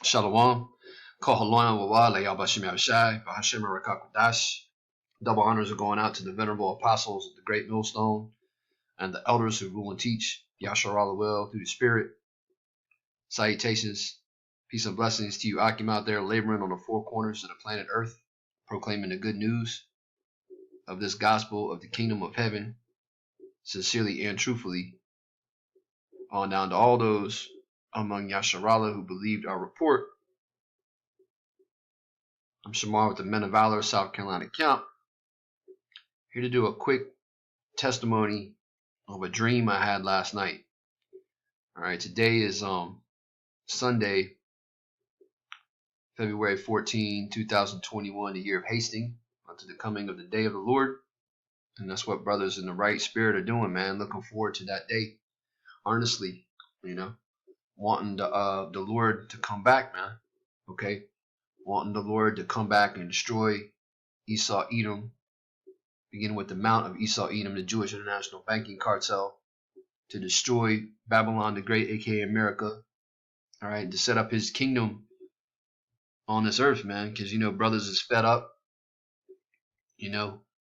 Shalom. Kohaloyan Wawale Yabashim Yabshai, Bahashim Rakakwadash. Double honors are going out to the venerable apostles of the great millstone and the elders who rule and teach Yashar Allah will through the Spirit. Salutations, peace and blessings to you, Akim, out there laboring on the four corners of the planet Earth, proclaiming the good news of this gospel of the kingdom of heaven, sincerely and truthfully, on down to all those among Yashar Allah who believed our report. I'm Shamar with the Men of Valor, South Carolina Camp, here to do a quick testimony of a dream I had last night. All right, today is Sunday, February 14, 2021, the year of hasting, unto the coming of the day of the Lord. And that's what brothers in the right spirit are doing, man. Looking forward to that day, earnestly, wanting the Lord to come back, man. Okay, wanting the Lord to come back and destroy Esau, Edom, beginning with the Mount of Esau, Edom, the Jewish International Banking Cartel, to destroy Babylon the Great, aka America. All right, to set up his kingdom on this earth, man, because brothers is fed up,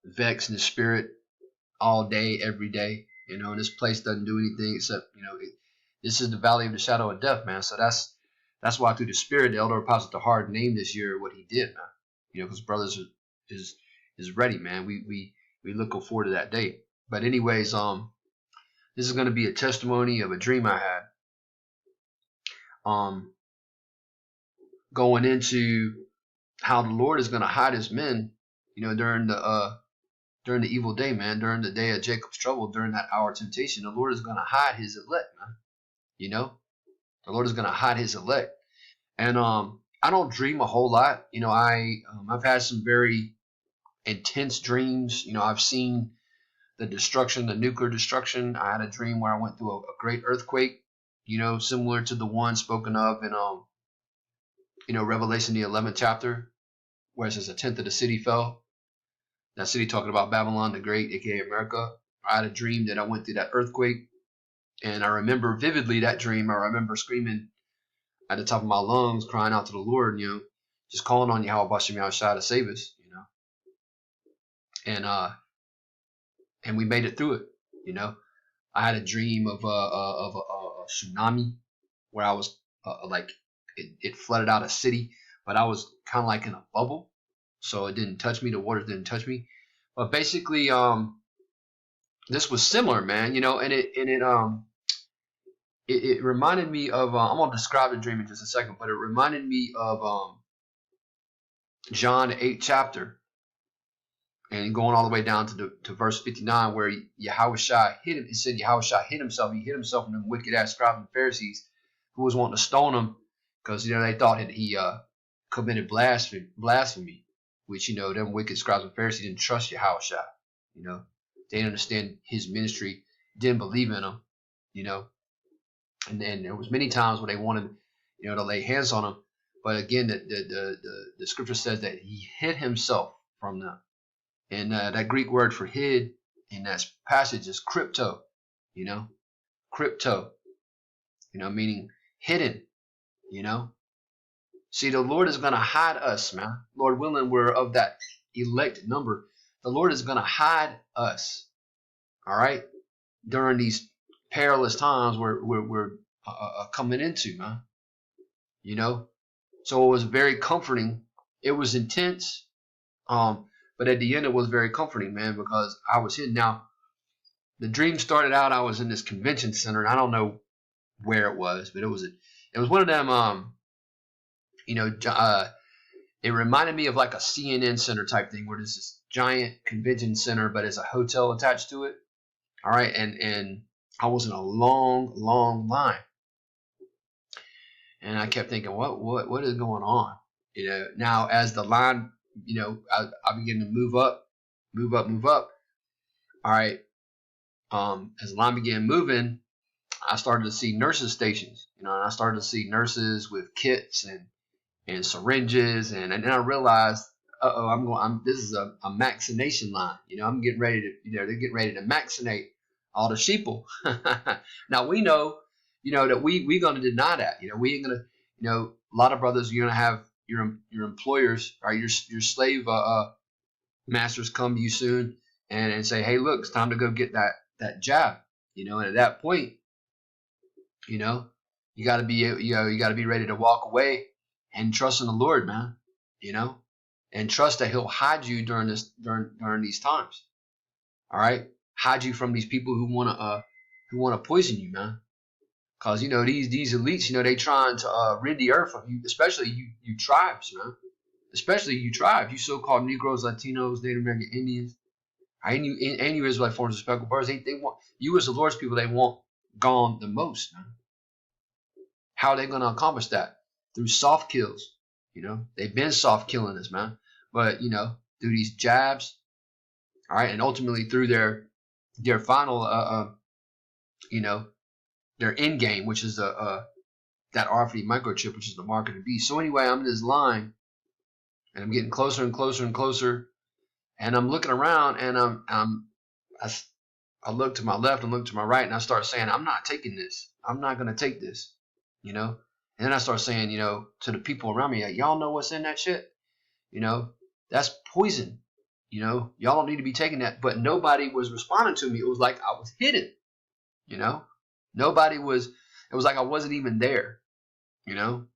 vexed in the spirit all day, every day. And this place doesn't do anything except, this is the valley of the shadow of death, man. So that's why through the spirit, the elder apostle Tahar named this year what he did, man. Because brothers is ready, man. We looking forward to that day. But anyways, this is going to be a testimony of a dream I had. Going into how the Lord is going to hide his men, during the evil day, man, during the day of Jacob's trouble, during that hour of temptation. The Lord is going to hide his elect, man. The Lord is going to hide his elect. And I don't dream a whole lot. I've had some very intense dreams. I've seen the destruction, the nuclear destruction. I had a dream where I went through a great earthquake, similar to the one spoken of in Revelation, the 11th chapter, where it says a tenth of the city fell. That city talking about Babylon the Great, aka America. I had a dream that I went through that earthquake, and I remember vividly that dream. I remember screaming at the top of my lungs, crying out to the Lord, just calling on Yahweh Bashim Yahushua to save us, and we made it through it. I had a dream of a tsunami where I was like it flooded out a city, but I was kind of like in a bubble, so it didn't touch me. The water didn't touch me. But basically, this was similar, man. It reminded me of. I'm gonna describe the dream in just a second, but it reminded me of John 8th chapter, and going all the way down to verse 59, where Yahushua hid him. It said Yahushua hid himself. He hid himself from them wicked ass scribes and Pharisees who was wanting to stone him because they thought that he committed blasphemy, which them wicked scribes and Pharisees didn't trust Yahushua. They didn't understand his ministry, didn't believe in him. And then there was many times when they wanted to lay hands on him, but again, the scripture says that he hid himself from them. And that Greek word for hid in that passage is crypto, crypto, meaning hidden, See, the Lord is going to hide us, man. Lord willing, we're of that elect number. The Lord is going to hide us, all right, during these perilous times we're coming into, man. So it was very comforting. It was intense, but at the end, it was very comforting, man, because I was hidden. Now, the dream started out, I was in this convention center, and I don't know where it was, but it was one of them, it reminded me of like a CNN center type thing, where there's this giant convention center, but it's a hotel attached to it. All right, and I was in a long, long line, and I kept thinking, what is going on? Now as the line, I began to move up. All right. As the line began moving, I started to see nurses stations, and I started to see nurses with kits and syringes, and then I realized, this is a vaccination line. I'm getting ready to, they're getting ready to vaccinate all the sheeple. Now we know, that we're going to deny that. We ain't going to, You know, a lot of brothers, you're gonna have your employers or your slave masters come to you soon and say, hey, look, it's time to go get that jab. You know, and at that point, you know, you got to be, you got to be ready to walk away and trust in the Lord, man. You know, and trust that He'll hide you during these times. All right, hide you from these people who wanna poison you, man. Cause you know these elites, you know, they trying to rid the earth of you, especially you tribes, man. Especially you tribes, you so-called Negroes, Latinos, Native American Indians, and you Israelite forms of speckled birds. They want you as the Lord's people. They want gone the most, man. How are they gonna accomplish that? Through soft kills. You know, they've been soft killing us, man. But you know, through these jabs, all right, and ultimately through their final, you know, their end game, which is that RFID microchip, which is the mark of the beast. So anyway, I'm in this line, and I'm getting closer and closer and closer, and I'm looking around, and I look to my left and look to my right, and I start saying, I'm not taking this. I'm not gonna take this, you know. And then I start saying, you know, to the people around me, y'all know what's in that shit, you know, that's poison. You know, y'all don't need to be taking that. But nobody was responding to me. It was like I was hidden, you know. Nobody was, it was like I wasn't even there, you know.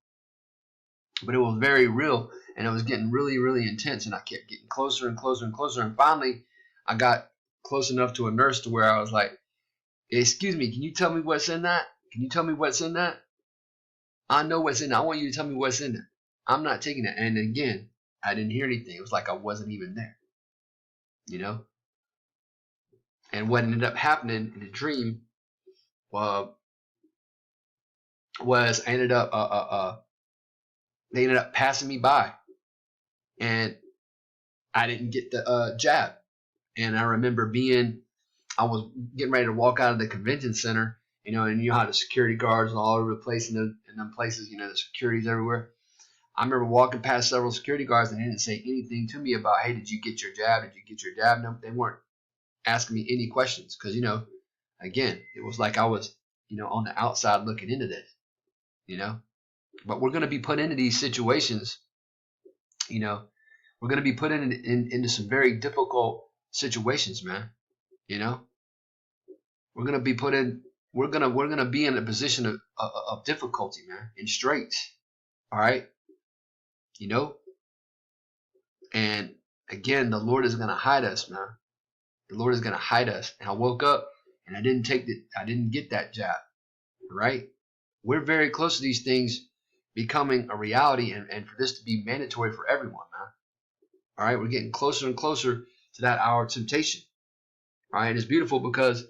But it was very real, and it was getting really, really intense, and I kept getting closer and closer and closer. And finally, I got close enough to a nurse to where I was like, excuse me, can you tell me what's in that? Can you tell me what's in that? I know what's in that. I want you to tell me what's in it. I'm not taking it. And again, I didn't hear anything. It was like I wasn't even there. You know, and what ended up happening in the dream was they ended up passing me by, and I didn't get the jab. And I remember I was getting ready to walk out of the convention center, you know, and you know how the security guards are all over the place in them places, you know, the security's everywhere. I remember walking past several security guards, and they didn't say anything to me about, hey, did you get your jab? Did you get your jab? No, they weren't asking me any questions, because, you know, again, it was like I was, you know, on the outside looking into this, you know. But we're going to be put into these situations, you know. We're going to be put into some very difficult situations, man. You know, we're going to be put in. We're gonna be in a position of difficulty, man, in straits. All right. You know, and again, the Lord is going to hide us, man. The Lord is going to hide us. And I woke up and I didn't get that jab, right? We're very close to these things becoming a reality, and for this to be mandatory for everyone, man. All right, we're getting closer and closer to that hour of temptation. All right, and it's beautiful because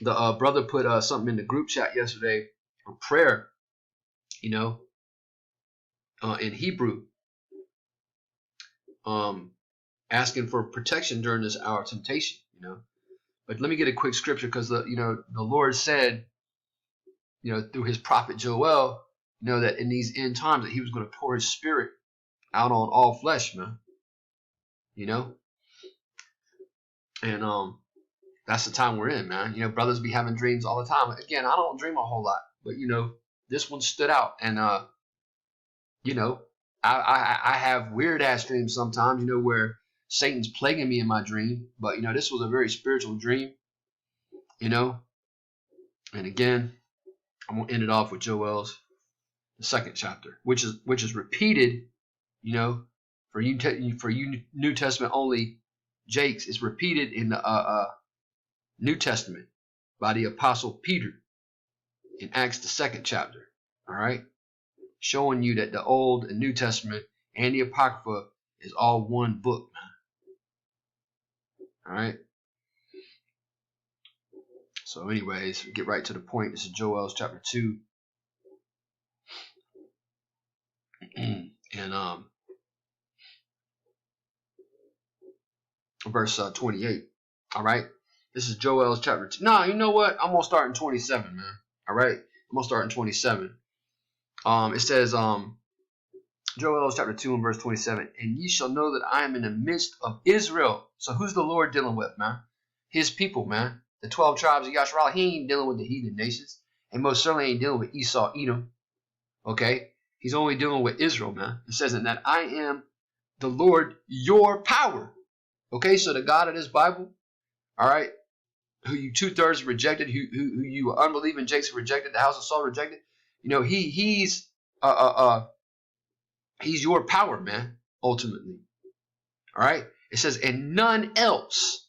the brother put something in the group chat yesterday, a prayer, you know, in Hebrew, asking for protection during this hour of temptation, you know. But let me get a quick scripture, because the Lord said, you know, through His prophet Joel, you know, that in these end times that He was going to pour His Spirit out on all flesh, man. You know, and that's the time we're in, man. You know, brothers be having dreams all the time. Again, I don't dream a whole lot, but you know, this one stood out, and you know, I have weird ass dreams sometimes, you know, where Satan's plaguing me in my dream. But you know, this was a very spiritual dream, you know. And again, I'm gonna end it off with Joel's the 2nd chapter, which is repeated, you know, for you New Testament only Jakes. It's repeated in the New Testament by the Apostle Peter in Acts the 2nd chapter. All right, showing you that the Old and New Testament and the Apocrypha is all one book, man. All right. So, anyways, get right to the point. This is Joel's chapter 2, and verse 28. All right. This is Joel's chapter 2. No, you know what? I'm gonna start in 27, man. All right. I'm gonna start in 27. It says, Joel chapter 2 and verse 27, and ye shall know that I am in the midst of Israel. So who's the Lord dealing with, man? His people, man. The 12 tribes of Yasharal. He ain't dealing with the heathen nations, and most certainly ain't dealing with Esau, Edom. Okay? He's only dealing with Israel, man. It says, and that I am the Lord, your power. Okay, so the God of this Bible, all right, who you 2/3 rejected, who you unbelieving Jacob rejected, the house of Saul rejected, you know, he's your power, man, ultimately. All right. It says, and none else,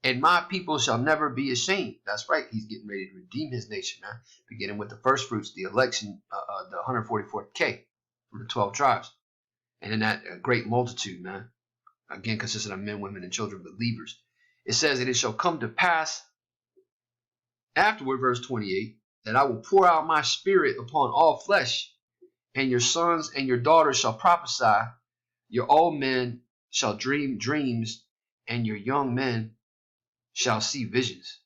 and my people shall never be ashamed. That's right. He's getting ready to redeem his nation, man, beginning with the first fruits, the election, the 144K from the 12 tribes. And in that great multitude, man, again, consisting of men, women, and children, believers. It says that it shall come to pass afterward, verse 28, that I will pour out my spirit upon all flesh, and your sons and your daughters shall prophesy, your old men shall dream dreams, and your young men shall see visions.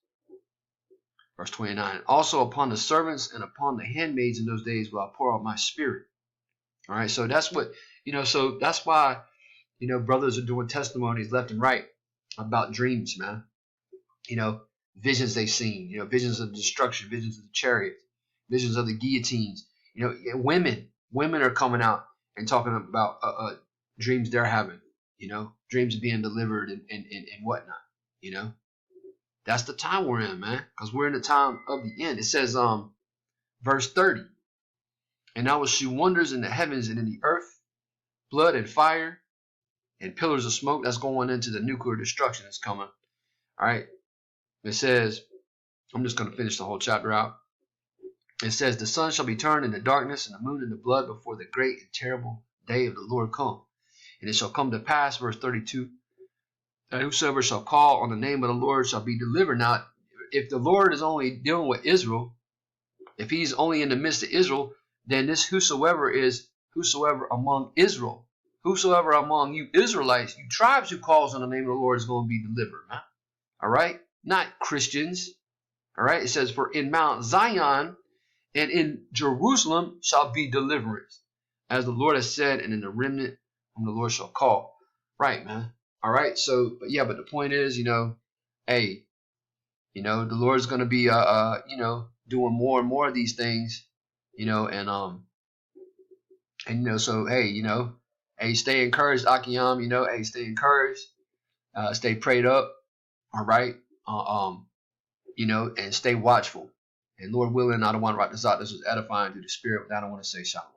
Verse 29, also upon the servants and upon the handmaids in those days will I pour out my spirit. All right, so that's what, you know, so that's why, you know, brothers are doing testimonies left and right about dreams, man. You know, visions they've seen, you know, visions of destruction, visions of the chariots, visions of the guillotines. You know, women are coming out and talking about dreams they're having, you know, dreams of being delivered and whatnot, you know. That's the time we're in, man, because we're in the time of the end. It says, verse 30, and I will shew wonders in the heavens and in the earth, blood and fire and pillars of smoke. That's going into the nuclear destruction that's coming. All right. It says, I'm just going to finish the whole chapter out. It says, the sun shall be turned into darkness and the moon into blood before the great and terrible day of the Lord come. And it shall come to pass, verse 32, that whosoever shall call on the name of the Lord shall be delivered. Now, if the Lord is only dealing with Israel, if he's only in the midst of Israel, then this whosoever is whosoever among Israel. Whosoever among you Israelites, you tribes who calls on the name of the Lord is going to be delivered. Huh? All right? Not Christians. All right? It says, for in Mount Zion and in Jerusalem shall be deliverance, as the Lord has said, and in the remnant whom the Lord shall call. Right, man. All right? So, but yeah, but the point is, you know, hey, you know, the Lord's going to be, you know, doing more and more of these things, you know, and you know, so, hey, you know, hey, stay encouraged, Akiyam, you know, hey, stay encouraged, stay prayed up, all right, you know, and stay watchful. And Lord willing, I don't want to write this out. This was edifying through the Spirit, but I don't want to say shalom.